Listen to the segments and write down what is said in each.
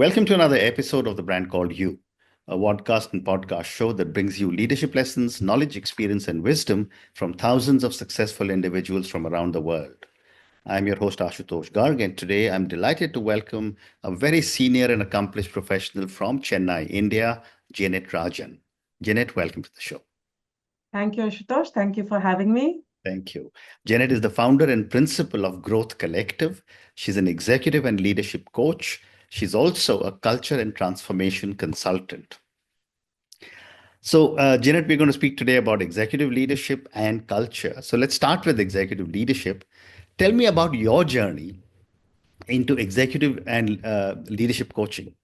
Welcome to another episode of the brand called You, a podcast and podcast show that brings you leadership lessons, knowledge, experience, and wisdom from thousands of successful individuals from around the world. I'm your host, Ashutosh Garg, and today I'm delighted to welcome a very senior and accomplished professional from Chennai, India, Janet Rajan. Janet, welcome to the show. Thank you, Ashutosh. Thank you for having me. Thank you. Janet is the founder and principal of Growth Collective. She's an executive and leadership coach. She's also a culture and transformation consultant. So, Janet, we're going to speak today about executive leadership and culture. So, let's start with executive leadership. Tell me about your journey into executive and leadership coaching.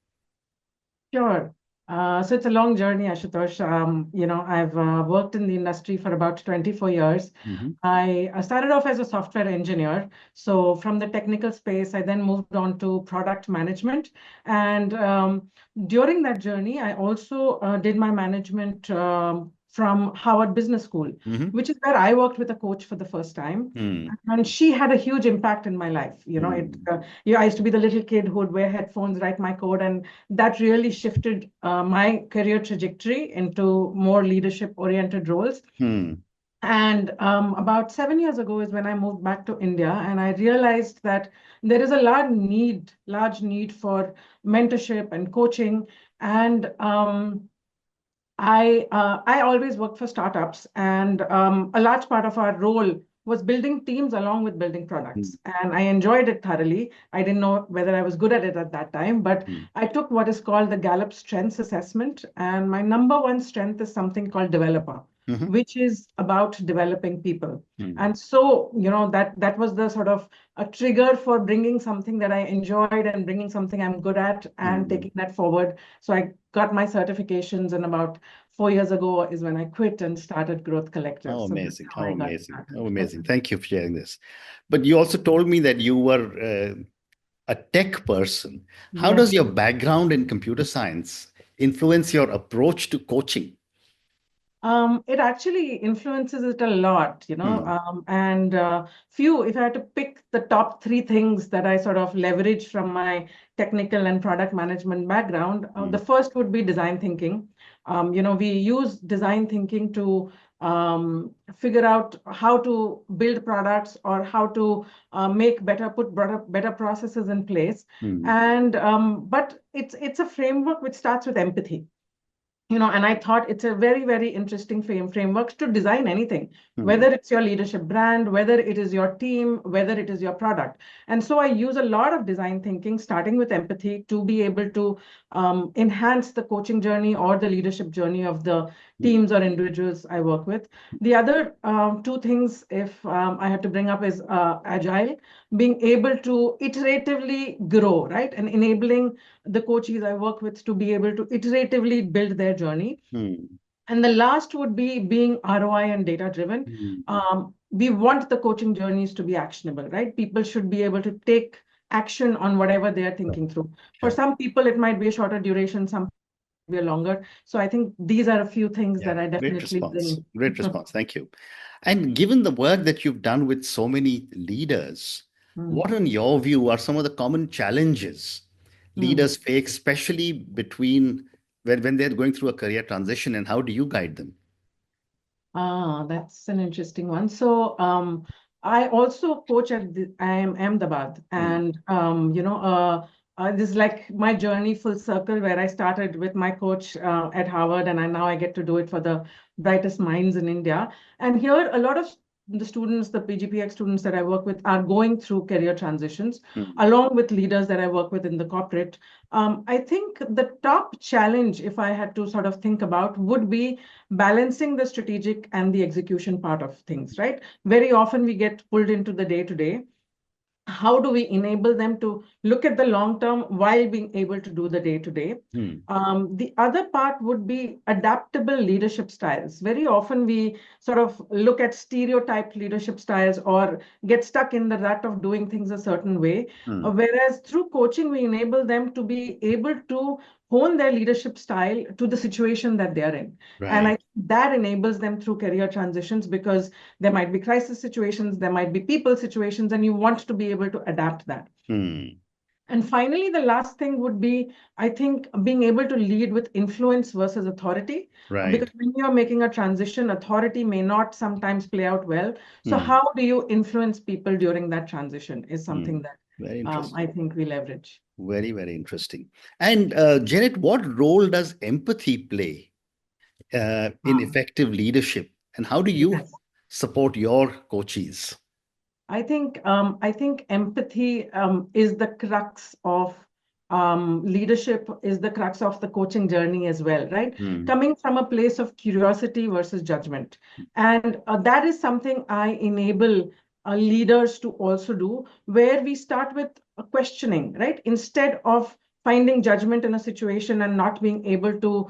Sure. So it's a long journey, Ashutosh. I've worked in the industry for about 24 years. Mhm. I started off as a software engineer. So from the technical space, I then moved on to product management. And during that journey, I also did my management from Harvard Business School, Mhm. which is where I worked with a coach for the first time. Mm. And she had a huge impact in my life. Mm. I used to be the little kid who would wear headphones, write my code, and that really shifted my career trajectory into more leadership-oriented roles. Mm. And about 7 years ago is when I moved back to India, and I realized that there is a large need for mentorship and coaching. And I always worked for startups, and a large part of our role was building teams along with building products. And I enjoyed it thoroughly. I didn't know whether I was good at it at that time, but Mm. I took what is called the Gallup Strengths Assessment. And my number one strength is something called developer, Mhm. which is about developing people. Mm. And so, that was the sort of a trigger for bringing something that I enjoyed and bringing something I'm good at and Mm. taking that forward. So I got my certifications, and about 4 years ago is when I quit and started Growth Collective. Oh, So that's amazing. how How I got amazing. How started. amazing. Thank you for sharing this. But you also told me that you were a tech person. How does Yes. your background in computer science influence your approach to coaching? It actually influences it a lot, Hmm. and if I had to pick the top three things that I sort of leverage from my technical and product management background, Hmm. the first would be design thinking. We use design thinking to figure out how to build products or how to put better processes in place. Hmm. And but it's a framework which starts with empathy. And I thought it's a very, very interesting framework to design anything, Hmm. whether it's your leadership brand, whether it is your team, whether it is your product. And so I use a lot of design thinking, starting with empathy, to be able to enhance the coaching journey or the leadership journey of the Hmm. teams or individuals I work with. The other two things, if I had to bring up, is agile, being able to iteratively grow, right? And enabling the coaches I work with to be able to iteratively build their journey. Hmm. And the last would be being ROI and data driven. Hmm. We want the coaching journeys to be actionable, right? People should be able to take action on whatever they are Sure. thinking through. For Sure. some people, it might be a shorter duration, some be a longer. So I think these are a few things Yeah. that I Great definitely response. bring. Great response. Thank you. And given the work that you've done with so many leaders, Mm, what, in your view, are some of the common challenges mm. leaders face, especially when they're going through a career transition, and how do you guide them? That's an interesting one. So, I also coach at IIM Ahmedabad, Hmm. and this is like my journey full circle, where I started with my coach at Harvard, and now I get to do it for the brightest minds in India. And here, a lot of the students, the PGPX students that I work with, are going through career transitions, Hmm. along with leaders that I work with in the corporate. I think the top challenge, if I had to sort of think about, would be balancing the strategic and the execution part of things, right? Very often we get pulled into the day to day. How do we enable them to look at the long term while being able to do the day to day? Hmm. The other part would be adaptable leadership styles. Very often we sort of look at stereotyped leadership styles or get stuck in the rut of doing things a certain way. Hmm. Whereas through coaching, we enable them to be able to hone their leadership style to the situation that they're in. And I Right. think that enables them through career transitions, because there might be crisis situations, there might be people situations, and you want to be able to adapt that. Hmm. And finally, the last thing would be, I think, being able to lead with influence versus authority. Because Right. when you're making a transition, authority may not sometimes play out well. So, Hmm. how do you influence people during that transition is Hmm. something that Very I interesting. think we leverage. Very, very interesting. And Janet, what role does empathy play in Um, effective leadership, and how do you yes. support your coaches? I think empathy is the crux of leadership, is the crux of the coaching journey as well, right? Hmm. Coming from a place of curiosity versus judgment. And that is something I enable leaders to also do, where we start with a questioning, right? Instead of finding judgment in a situation and not being able to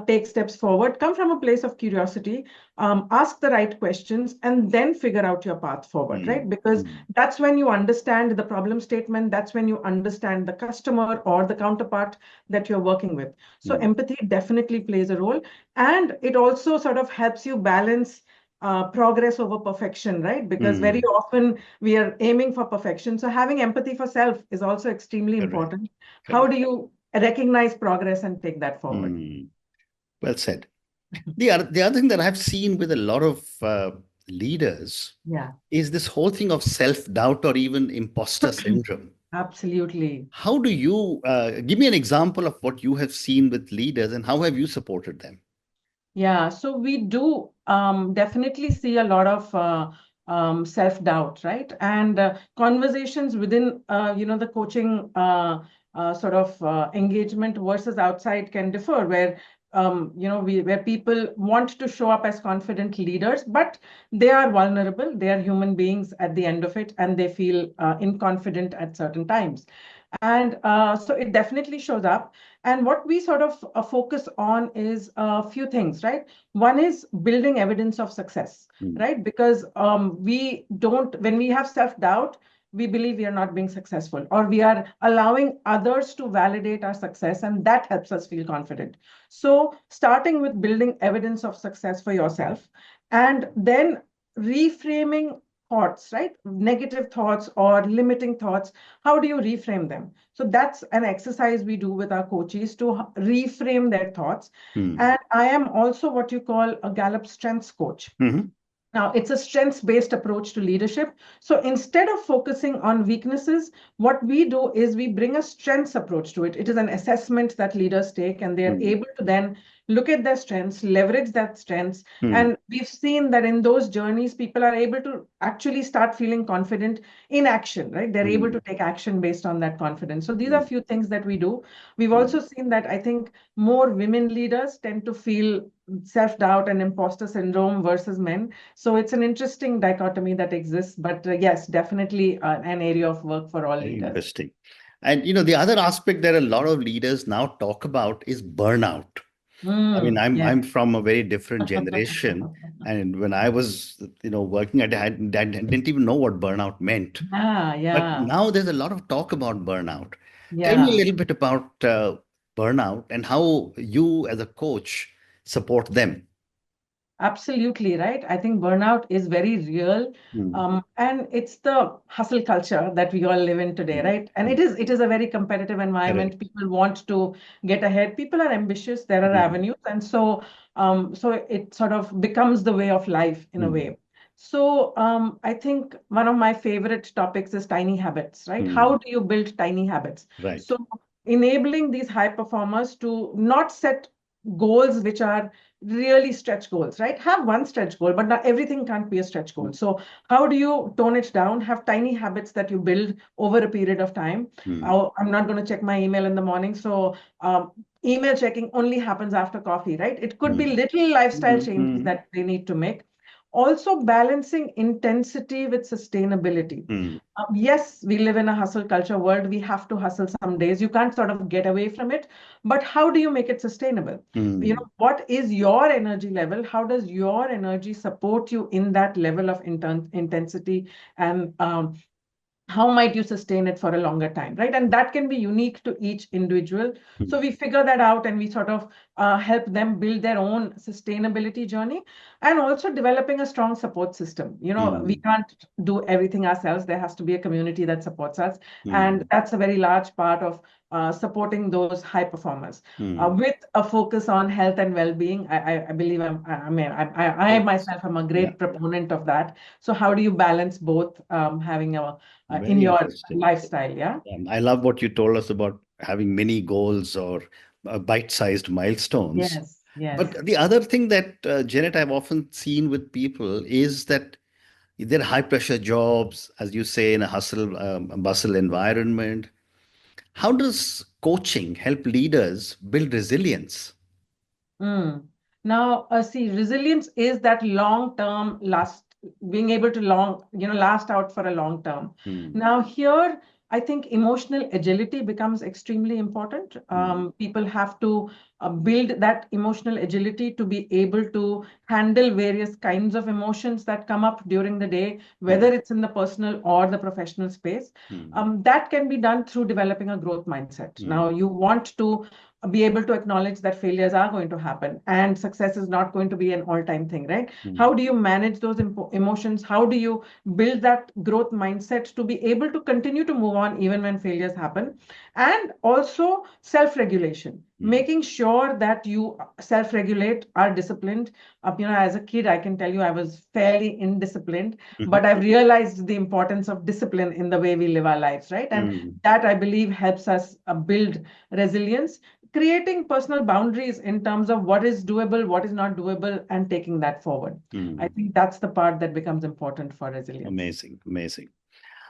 take steps forward, come from a place of curiosity, ask the right questions, and then figure out your path forward, Hmm. right? Because Hmm. that's when you understand the problem statement, that's when you understand the customer or the counterpart that you're working with. So Hmm. empathy definitely plays a role, and it also sort of helps you balance progress over perfection, right? Because very Hmm. often we are aiming for perfection. So having empathy for self is also extremely Correct. important. How Correct. do you recognize progress and take that forward? Hmm. Well said. The other thing that I've seen with a lot of leaders Yeah, is this whole thing of self-doubt or even imposter syndrome. absolutely. How do you give me an example of what you have seen with leaders and how have you supported them? Yeah, so we do definitely see a lot of self-doubt, right? And conversations within, the coaching sort of engagement versus outside can differ, where, where people want to show up as confident leaders, but they are vulnerable. They are human beings at the end of it, and they feel inconfident at certain times. And so it definitely shows up. And what we sort of focus on is a few things, right? One is building evidence of success, Mm, right? Because we don't, when we have self-doubt, we believe we are not being successful, or we are allowing others to validate our success, and that helps us feel confident. So, starting with building evidence of success for yourself, and then reframing thoughts, right? Negative thoughts or limiting thoughts, how do you reframe them? So that's an exercise we do with our coaches to reframe their thoughts. mm, And I am also what you call a Gallup strengths coach. mhm, Now, it's a strengths based approach to leadership. So instead of focusing on weaknesses, what we do is we bring a strengths approach to it. It is an assessment that leaders take, and they are mm, able to then look at their strengths, leverage that strengths. mm, And we've seen that in those journeys, people are able to actually start feeling confident in action, right? They're able mm, to take action based on that confidence. So these are a mm, few things that we do. We've mm. also seen that I think more women leaders tend to feel self-doubt and imposter syndrome versus men. So it's an interesting dichotomy that exists, but yes, definitely an area of work for all Very leaders. interesting. And the other aspect that a lot of leaders now talk about is burnout. I mean, I'm Yes. from a very different generation, and when I was working at it, I didn't even know what burnout meant. Yeah, But yeah, now there's a lot of talk about burnout. Tell me a yeah. little bit about burnout and how you, as a coach, support them. Absolutely right. I think burnout is very real. Mm, And it's the hustle culture that we all live in today, mm, right? And mm. it is a very competitive environment. Correct. People want to get ahead. People are ambitious. There are Mm, avenues. And so it sort of becomes the way of life in a mm, way. So I think one of my favorite topics is tiny habits, right? mm. How do you build tiny habits? Right. So enabling these high performers to not set goals which are really stretch goals, right? Have one stretch goal, but not everything can't be a stretch goal. So how do you tone it down? Have tiny habits that you build over a period of time. Mm, Oh, I'm not going to check my email in the morning. So email checking only happens after coffee, right? It could be mm, little lifestyle mm, changes mm, that they need to make. Also balancing intensity with sustainability. mm, Yes, we live in a hustle culture world. We have to hustle some days. You can't sort of get away from it. But how do you make it sustainable? mm, What is your energy level? How does your energy support you in that level of intensity and how might you sustain it for a longer time, right? And that can be unique to each individual. So we figure that out and we sort of help them build their own sustainability journey, and also developing a strong support system. We Mm, can't do everything ourselves. There has to be a community that supports us, and mm, that's a very large part of supporting those high performers mm. with a focus on health and well-being. I believe I mean, I Yes. myself am a Yeah, great proponent of that. So how do you balance both, having a in very your interesting. lifestyle? Yeah. I love what you told us about having mini goals or bite-sized milestones. Yes. Yes. But the other thing that, Janet, I've often seen with people is that they're high-pressure jobs, as you say, in a hustle, bustle environment. How does coaching help leaders build resilience? Mm. Now, see, resilience is that long-term being able to last out for a long term. Mm, Now, here, I think emotional agility becomes extremely important. mm, People have to build that emotional agility to be able to handle various kinds of emotions that come up during the day, mm, whether it's in the personal or the professional space. mm, That can be done through developing a growth mindset. mm, Now, you want to be able to acknowledge that failures are going to happen and success is not going to be an all-time thing, right? How mm, do you manage those emotions? How do you build that growth mindset to be able to continue to move on even when failures happen? And also self-regulation, mm. making sure that you self-regulate, are disciplined. As a kid, I can tell you I was fairly indisciplined, but I've realized the importance of discipline in the way we live our lives, right? And Mm, that, I believe, helps us build resilience, creating personal boundaries in terms of what is doable, what is not doable, and taking that forward. I mm. think that's the part that becomes important for resilience. Amazing, amazing.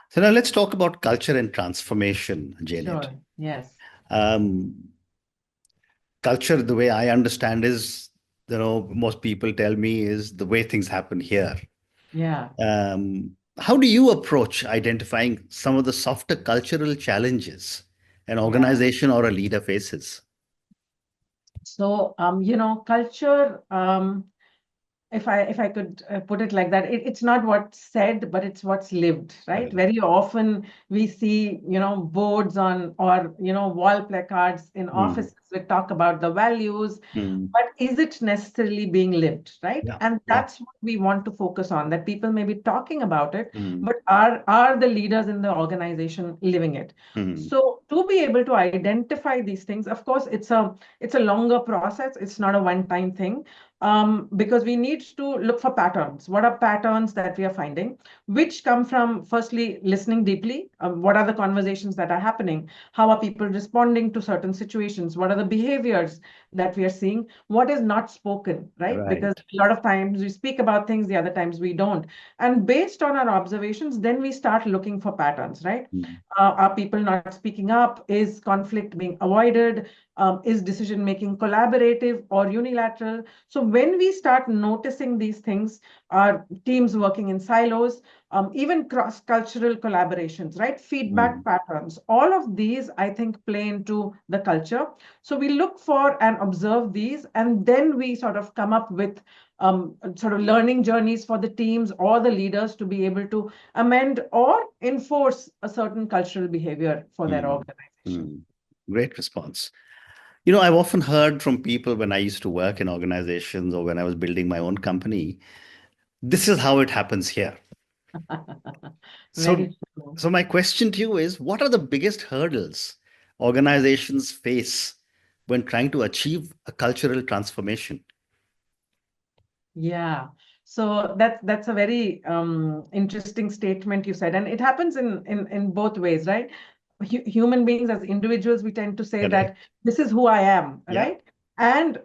So now let's talk about culture and transformation, Janet. Sure. Yes. Um, Culture, the way I understand is, most people tell me is the way things happen here. Yeah. How do you approach identifying some of the softer cultural challenges an Yeah. organization or a leader faces? So, culture, if I could put it like that, it's not what's said, but it's what's lived, right? Correct. Very often we see, boards on or wall placards in Mm, offices that talk about the values, mm, but is it necessarily being lived, right? yeah, And yeah. that's what we want to focus on, that people may be talking about it, Mm, but are the leaders in the organization living it? mm, So to be able to identify these things, of course, it's a longer process. It's not a one-time thing, because we need to look for patterns. What are patterns that we are finding, which come from, firstly, listening deeply. What are the conversations that are happening? How are people responding to certain situations? What are the behaviors that we are seeing? What is not spoken, right? Because right. a lot of times we speak about things, the other times we don't. And based on our observations, then we start looking for patterns, right? Mm, Are people not speaking up? Is conflict being avoided? Is decision making collaborative or unilateral? So when we start noticing these things, our teams working in silos, even cross-cultural collaborations, right? Feedback mm, patterns, all of these, I think, play into the culture. So we look for and observe these, and then we sort of come up with sort of learning journeys for the teams or the leaders to be able to amend or enforce a certain cultural behavior for their mm, organization. mm. Great response. I've often heard from people when I used to work in organizations or when I was building my own company, this is how it happens here. So, Very true. so my question to you is, what are the biggest hurdles organizations face when trying to achieve a cultural transformation? Yeah. So that's a very interesting statement you said, and it happens in both ways, right? Human beings as individuals, we tend to say Correct. that this is who I am, Yeah. right? And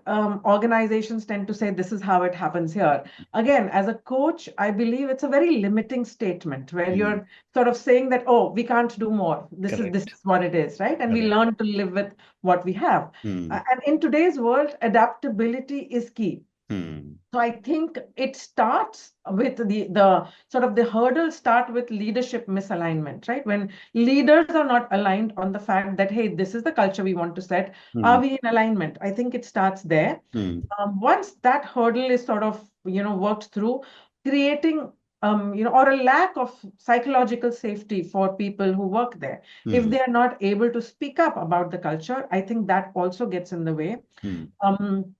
organizations tend to say this is how it happens here. Again, as a coach, I believe it's a very limiting statement where Mm, you're sort of saying that, oh, we can't do more. This is correct. what it is, right? And we Correct. learn to live with what we have. Mm, And in today's world, adaptability is key. mm, So I think it starts with the sort of the hurdles start with leadership misalignment, right? When leaders are not aligned on the fact that, hey, this is the culture we want to set. Are mm, we in alignment? I think it starts there. mm, Once that hurdle is sort of, worked through, creating or a lack of psychological safety for people who work there. If Mm. they are not able to speak up about the culture, I think that also gets in the way. Mm. Um,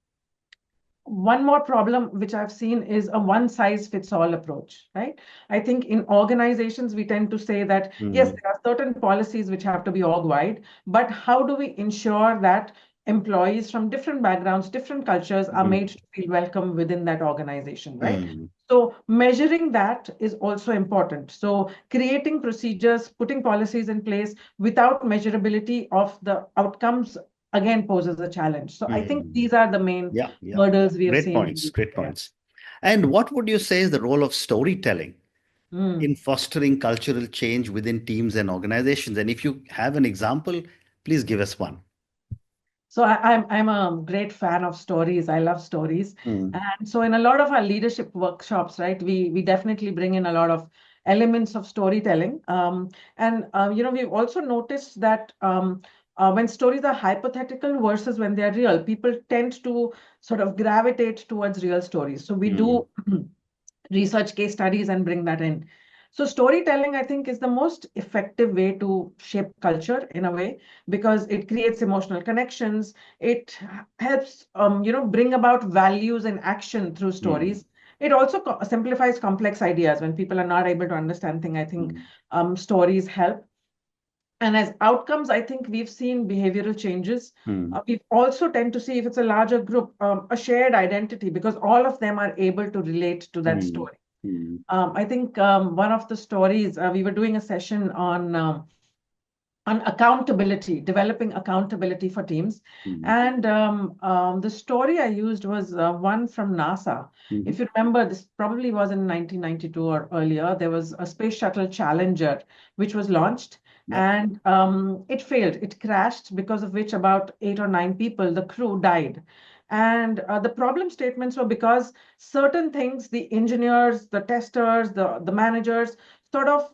one more problem which I've seen is a one size fits all approach, right? I think in organizations, we tend to say that, yes, Mm. there are certain policies which have to be org wide, but how do we ensure that employees from different backgrounds, different cultures are Mm. made to feel welcome within that organization, right? Mm. So measuring that is also important. So creating procedures, putting policies in place without measurability of the outcomes again poses a challenge. So I think Mm. these are the main Yeah, yeah. hurdles we have Great seen in points, this great area. points. And what would you say is the role of storytelling Mm. in fostering cultural change within teams and organizations? And if you have an example, please give us one. So I'm a great fan of stories. I love stories. Mm. And so in a lot of our leadership workshops, right, we definitely bring in a lot of elements of storytelling. We've also noticed that when stories are hypothetical versus when they are real, people tend to sort of gravitate towards real stories. So we Mm. do research case studies and bring that in. So storytelling, I think, is the most effective way to shape culture in a way because it creates emotional connections. It helps, bring about values and action through Mm. stories. It also simplifies complex ideas when people are not able to understand things. I think Mm. stories help. And as outcomes, I think we've seen behavioral changes. Mm. We also tend to see if it's a larger group, a shared identity because all of them are able to relate to that Mm. story. Mm. I think one of the stories, we were doing a session on accountability, developing accountability for teams. Mm. And the story I used was one from NASA. Mm. If you remember, this probably was in 1992 or earlier. There was a space shuttle Challenger, which was launched. Yep. And it failed. It crashed, because of which about 8 or 9 people, the crew, died. And the problem statements were because certain things, the engineers, the testers, the managers, sort of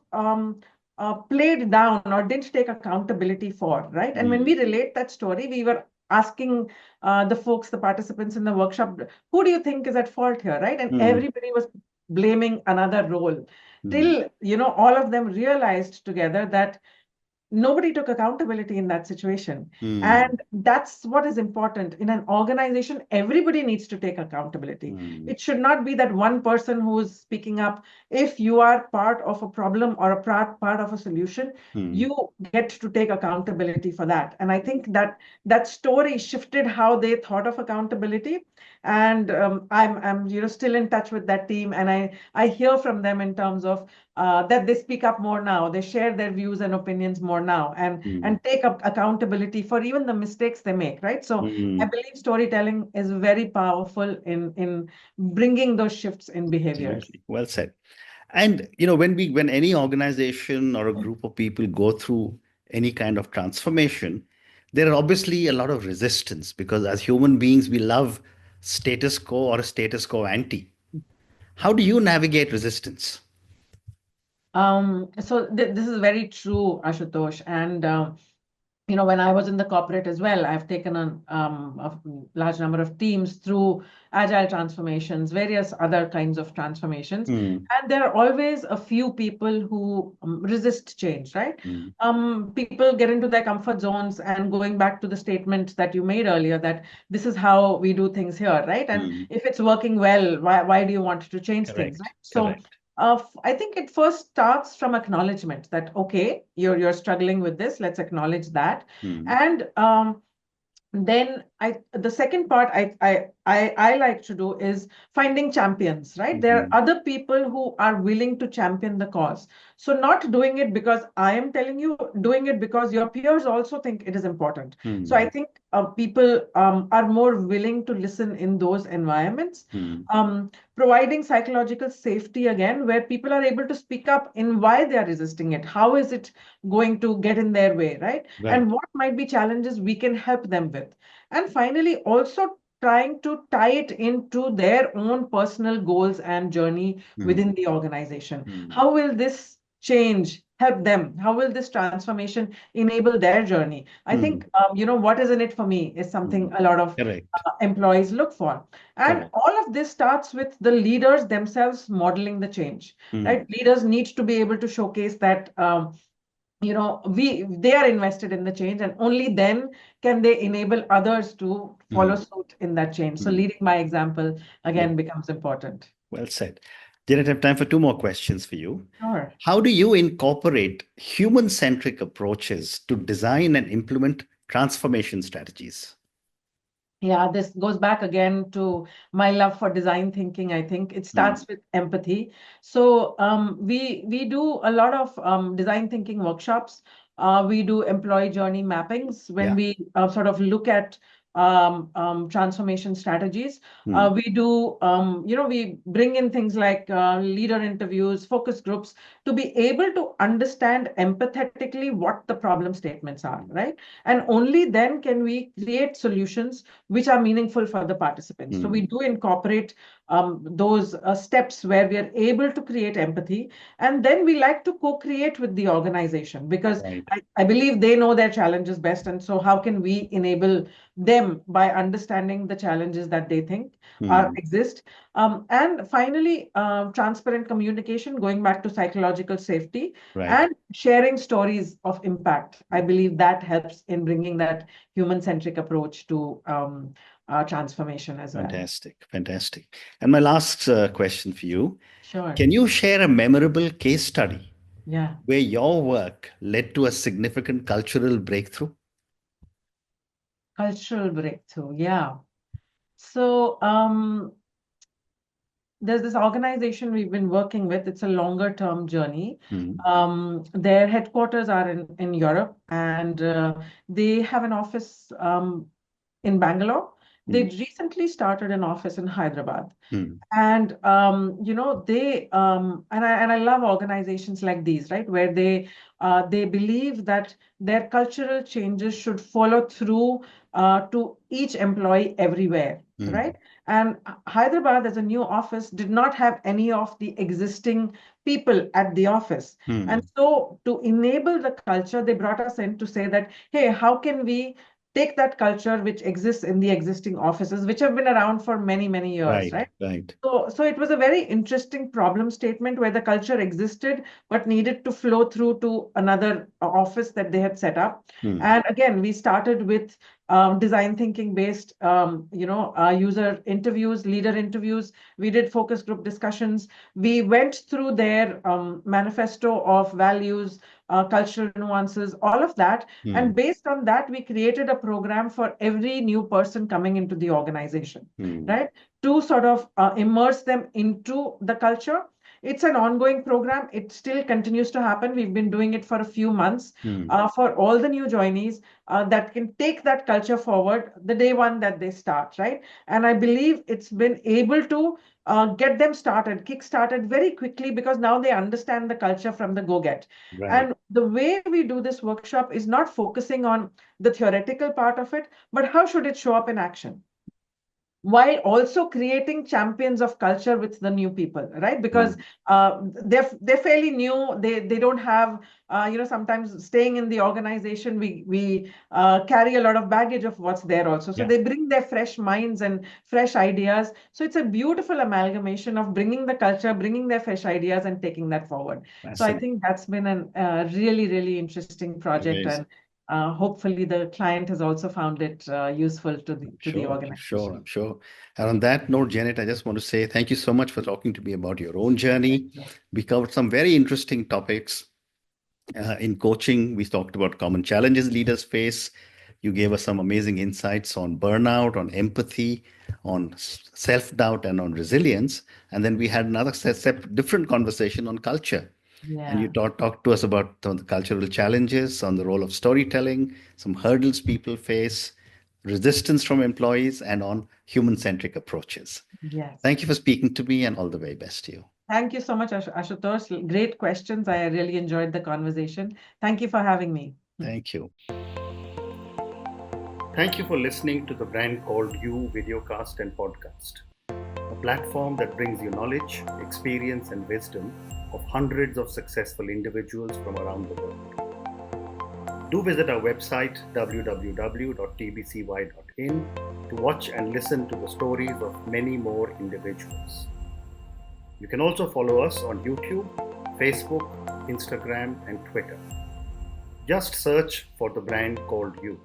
played down or didn't take accountability for, right? And when Mm. we relate that story, we were asking the folks, the participants in the workshop, who do you think is at fault here, right? And Mm. everybody was blaming another role Mm. till, all of them realized together that nobody took accountability in that situation. Mm. And that's what is important. In an organization, everybody needs to take accountability. Mm. It should not be that one person who is speaking up. If you are part of a problem or a part of a solution, Mm. you get to take accountability for that. And I think that that story shifted how they thought of accountability. And I'm still in touch with that team, and I hear from them in terms of that they speak up more now. They share their views and opinions more now, and Mm. and take up accountability for even the mistakes they make. Right. So I Mm. believe storytelling is very powerful in bringing those shifts in behaviors. Absolutely. Well said. And when any organization or a group of people go through any kind of transformation, there are obviously a lot of resistance because as human beings, we love status quo or a status quo ante. How do you navigate resistance? So this is very true, Ashutosh. And when I was in the corporate as well, I've taken a large number of teams through agile transformations, various other kinds of transformations. Mm. And there are always a few people who resist change, right? Mm. People get into their comfort zones, and going back to the statement that you made earlier, that this is how we do things here, right? And Mm. if it's working well, why do you want to change things, Correct. right? So Correct. I think it first starts from acknowledgement that, okay, you're struggling with this. Let's acknowledge that. Mm. And then the second part I like to do is finding champions, right? There are Mm. other people who are willing to champion the cause. So not doing it because I am telling you, doing it because your peers also think it is important. So I Mm. think people are more willing to listen in those environments. Mm. Providing psychological safety again, where people are able to speak up in why they are resisting it. How is it going to get in their way, right? Right. And what might be challenges we can help them with. And finally, also trying to tie it into their own personal goals and journey Mm. within the organization. Mm. How will this change help them? How will this transformation enable their journey? I think, what is in it for me is something a lot of Correct. employees look for. And Correct. all of this starts with the leaders themselves modeling the change, right? Leaders need to be able to showcase that they are invested in the change, and only then can they enable others to follow suit in that change. So leading by example Yeah. again becomes important. Well said. Janet, I have time for two more questions for you. Sure. How do you incorporate human-centric approaches to design and implement transformation strategies? Yeah, this goes back again to my love for design thinking. I think it starts with empathy. So we do a lot of design thinking workshops. We do employee journey mappings when Yeah. we sort of look at transformation strategies. We do, we bring in things like leader interviews, focus groups to be able to understand empathetically what the problem statements are, right? And only then can we create solutions which are meaningful for the participants. So we do incorporate those steps where we are able to create empathy. And then we like to co-create with the organization because Right. I believe they know their challenges best. And so how can we enable them by understanding the challenges that they think exist? And finally, transparent communication, going back to psychological safety Right. and sharing stories of impact. I believe that helps in bringing that human-centric approach to transformation as well. Fantastic. Fantastic. And my last question for you, Sure. can you share a memorable case study Yeah. where your work led to a significant cultural breakthrough? Cultural breakthrough. Yeah. So there's this organization we've been working with. It's a longer term journey. Their headquarters are in Europe, and they have an office in Bangalore. They recently started an office in Hyderabad. And I love organizations like these, right, where they believe that their cultural changes should follow through to each employee everywhere, right? And Hyderabad, as a new office, did not have any of the existing people at the office. And so to enable the culture, they brought us in to say that, hey, how can we take that culture which exists in the existing offices, which have been around for many, many years, Right. right? Right. So it was a very interesting problem statement where the culture existed but needed to flow through to another office that they had set up. And again, we started with design thinking based, user interviews, leader interviews. We did focus group discussions. We went through their manifesto of values, cultural nuances, all of that. And based on that, we created a program for every new person coming into the organization, right? To sort of immerse them into the culture. It's an ongoing program. It still continues to happen. We've been doing it for a few months for all the new joinees that can take that culture forward the day one that they start, right? And I believe it's been able to get them started, kick-started very quickly because now they understand the culture from the go-get. Right. And the way we do this workshop is not focusing on the theoretical part of it, but how should it show up in action? While also creating champions of culture with the new people, right? Because they're fairly new. They don't have sometimes staying in the organization, we carry a lot of baggage of what's there also. So Yeah. they bring their fresh minds and fresh ideas. So it's a beautiful amalgamation of bringing the culture, bringing their fresh ideas, and taking that forward. So I Fascinating. think that's been a really, really interesting project, and Amazing. hopefully the client has also found it useful to the Sure, I'm sure, organization. I'm sure. And on that note, Janet, I just want to say thank you so much for talking to me about your own journey. We covered some very interesting topics. In coaching, we talked about common challenges leaders face. You gave us some amazing insights on burnout, on empathy, on self-doubt, and on resilience. And then we had another different conversation on culture. And you Yeah. talked to us about the cultural challenges, on the role of storytelling, some hurdles people face, resistance from employees, and on human-centric approaches. Yes. Thank you for speaking to me, and all the very best to you. Thank you so much, Ashutosh. Great questions. I really enjoyed the conversation. Thank you for having me. Thank you. Thank you for listening to the Brand Called You videocast and podcast. a platform that brings you knowledge, experience, and wisdom of hundreds of successful individuals from around the world. Do visit our website www.tbcy.in to watch and listen to the stories of many more individuals. You can also follow us on YouTube, Facebook, Instagram, and Twitter. Just search for the brand called You.